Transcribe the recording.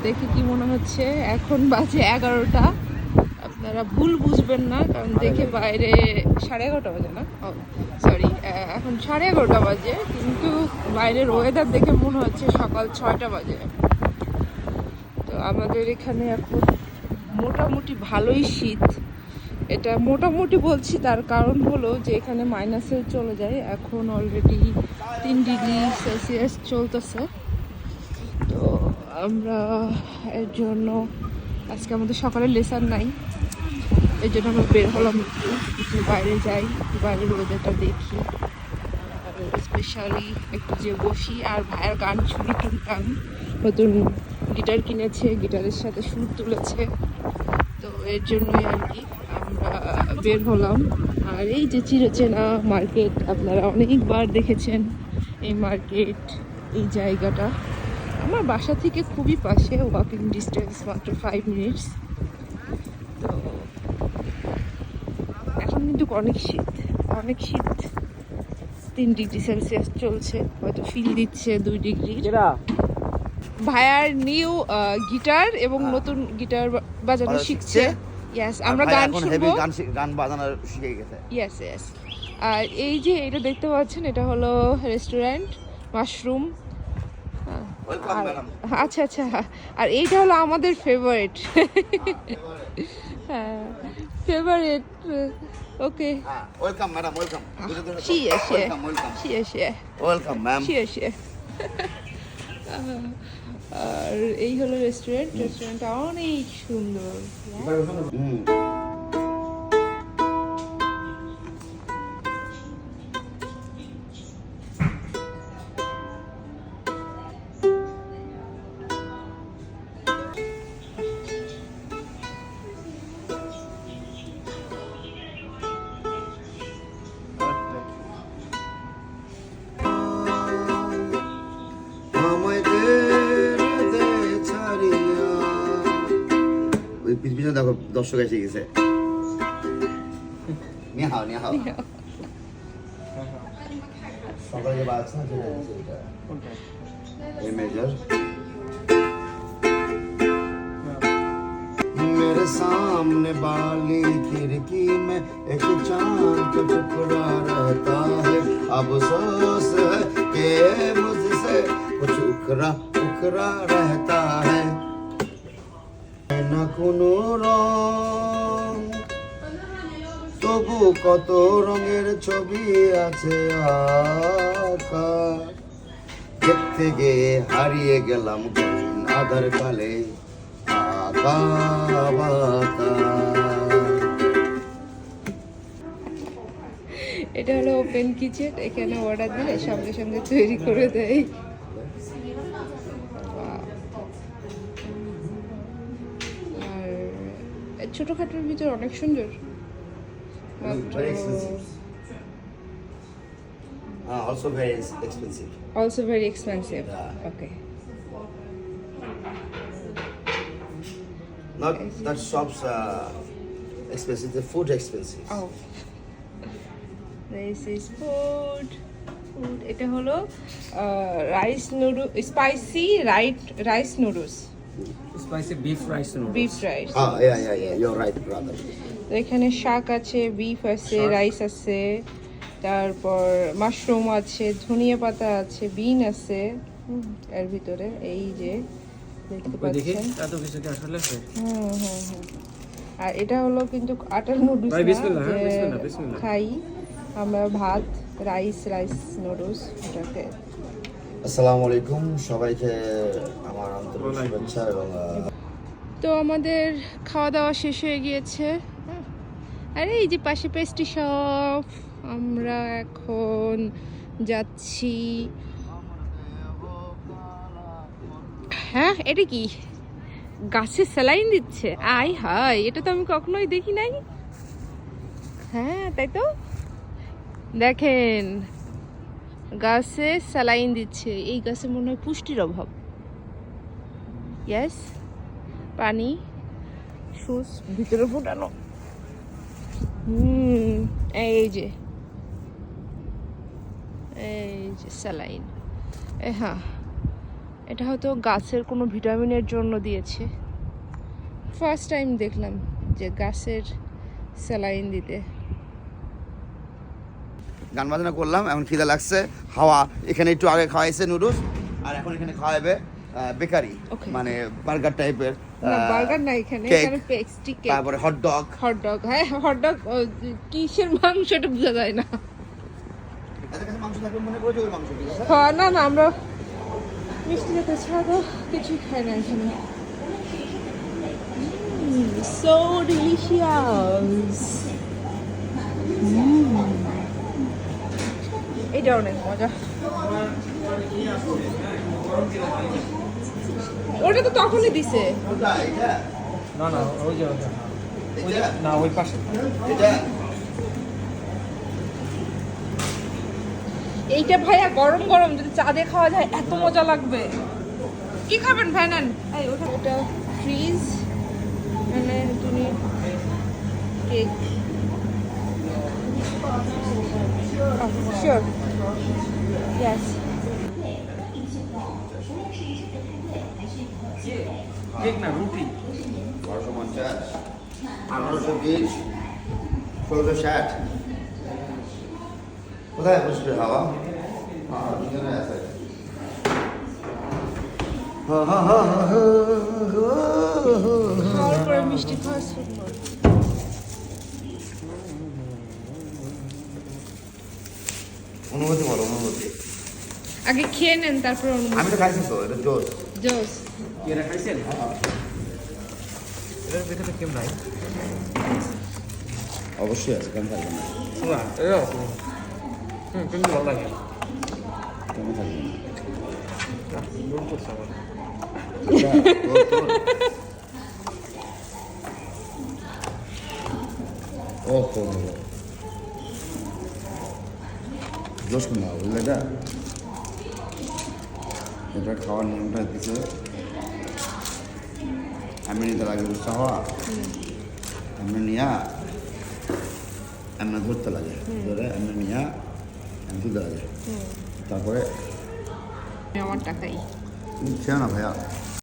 দেখে কি মনে হচ্ছে এখন বাজে 11টা। আপনারা ভুল বুঝবেন না, কারণ দেখে বাইরে 11:30 বাজে না, সরি, এখন 11:30 বাজে, কিন্তু বাইরের ওয়েদার দেখে মনে হচ্ছে সকাল 6টা বাজে। তো আমাদের এখানে এখন মোটামুটি ভালোই শীত। এটা মোটামুটি বলছি, তার কারণ হলো যে এখানে মাইনাসে চলে যায়। এখন অলরেডি 3°C চলতেছে। তো আমরা এর জন্য আজকে আমাদের সকালে লেসার নাই, এর জন্য আমরা বের হলাম একটু বাইরে যাই, বাইরের ওয়েদারটা দেখি, আর স্পেশালি একটু যে বসি। আর ভাইয়ের গান শুনি টুকটাক, নতুন গিটার কিনেছে, গিটারের সাথে সুর তুলেছে, তো এর জন্যই আর কি আমরা বের হলাম। আর এই যে চিরচেনা মার্কেট, আপনারা অনেকবার দেখেছেন এই মার্কেট, এই জায়গাটা আমার বাসা থেকে খুবই পাশে, ওয়াকিং ডিস্টেন্স মাত্র 5 মিনিটস। তো এখন কিন্তু অনেক শীত, অনেক শীত, 3°C চলছে, হয়তো ফিল দিচ্ছে 2°। ভাইয়ার নিউ গিটার এবং নতুন গিটার বাজানো শিখছে। ইয়েস, আমরা গান শুনবো, গান বাজানো শিখে গেছে। Yes yes. আর এই যে এটা দেখতে পাচ্ছেন, এটা হলো রেস্টুরেন্ট মাশরুম। আচ্ছা আচ্ছা, আর এইটা হলো আমাদের ফেভারিট। হ্যাঁ, favourite. Okay, welcome madam, welcome. শিয়ে শিয়ে ওয়েলকাম শিয়ে শিয়ে ওয়েলকাম ম্যাম। শিয়ে শিয়ে। আর এই হলো রেস্টুরেন্ট, রেস্টুরেন্টটা অনেক সুন্দর। পিছনে দেখো দর্শক এসে গেছে। নিয়ে হাও, নিয়ে হাও। সকালে যে বাজছে না, যেটা আছে এটা এ মেজর। मेरे सामने वाली खिड़की में एक चांद का टुकड़ा रहता है, अफसोस है कि मुझसे कुछ उखरा उखरा रहता है। না কোনো রং, তবু কত রঙের ছবি আছে আঁকা। দেখতে গিয়ে হারিয়ে গেলাম আধার কালে আঁকা বাঁকা। এটা হলো ওপেন কিচেন, এখানে অর্ডার দিলে সঙ্গে সঙ্গে তৈরি করে দেয়। আর ছোটখাটোর ভিতর অনেক সুন্দর। Also very expensive. Also very expensive. Yeah. Okay. Not shops expensive, the food expensive. Oh. This is food. Food. এটা হলো rice noodle, spicy rice noodles, Spicy beef rice noodles. Beef rice. Yeah, you're right, brother. তো এখানে শাক আছে, beef আছে, rice আছে, তারপর mushroom আছে, ধনিয়া পাতা আছে, বিন আছে এর ভিতরে। এই যে দেখতে ওই দেখি পাচ্ছেন, এত কিছু কি আসলে আছে? আর এটা হলো কিন্তু আটার নুডলস ভাই, না, বিসমিল্লাহ, যে বিসমিল্লাহ, বিসমিল্লাহ। খাই আমরা ভাত, রাইস নুডলস এটাকে। আসসালামু আলাইকুম সবাইকে, আমার আন্তরিক শুভেচ্ছা এবং তো আমাদের খাওয়া দাওয়া শেষ হয়ে গিয়েছে। আরে এই যে পাশে পেস্ট্রি শপ, আমরা এখন যাচ্ছি। হ্যাঁ, এটা কি গাছে স্যালাইন দিচ্ছে? আই হাই, এটা তো আমি কখনোই দেখি নাই। হ্যাঁ তাই তো, দেখেন গাছে স্যালাইন দিচ্ছে। এই গাছে মনে হয় পুষ্টির অভাব। ইয়েস, পানি সুস ভিতরে ফোটানো। এই যে স্যালাইন। হ্যাঁ, এটা হয়তো গাছের কোনো ভিটামিনের জন্য দিয়েছে। ফার্স্ট টাইম দেখলাম যে গাছের স্যালাইন দিতে। গান বাজনা করলাম, এখন খিদে লাগছে। হাওয়া এখানে একটু আগে খাওয়াইছে নুডলস, আর এখন এখানে খাওয়াবে বেকারি, Okay. মানে বার্গার টাইপের। না বার্গার না, এখানে কেক, এখানে পেস্ট্রি কেক, তারপরে হটডগ। হটডগ। হ্যাঁ হটডগ কিসের মাংস এটা বোঝা যায় না। মাংস থাকবে মনে করে ওই মাংস, ঠিক আছে? হ্যাঁ না না, আমরা মিষ্টি জাতীয় ছাড়া তো কিছুই খাই না এখানে। So delicious. এটা অনেক মজা। ওটা তো তখনই দিছে। কোথায় এটা? না না ওই যে ওটা। এটা? না ওই পাশে। এটা? এইটা ভাইয়া গরম গরম যদি চা দিয়ে খাওয়া যায় এত মজা লাগবে। কি খাবেন ভাই? নেন। এই ওটা এটা ফ্রিজ, মানে তুমি কেক। Sure yes. কেক না রুটি। 1250, 1820, 1660। কোথায় বসবে হাওয়া? হ্যাঁ, দুজনে আছে। খাওয়ার পরে মিষ্টি খাওয়ার সুন্দর। অনুভূতি বলো, অনুভূতি। আগে খেয়ে নেন তারপর আমি তো খাইছি তো, এটা জোস। জোস। কি এটা খাইছেন? এটার ভিতরে কেমন নাই? অবশ্যই আছে, কেন থাকবে না? না এটা কিন্তু ভালো লাগে। কেন থাকবে না? লোন করছে আমার। এটা, তোর। ওহো, জোস না বুঝলে? এটা খাওয়ার নিয়মটা দিচ্ছে, আমি নিতে লাগে বুঝতে হওয়া, আমি নিয়া এমনি ধরতে লাগে, ধরে এমনি নিয়া এমনি তুলতে লাগে, তারপরে আমার টাকাই। তুমি খেও না ভাইয়া।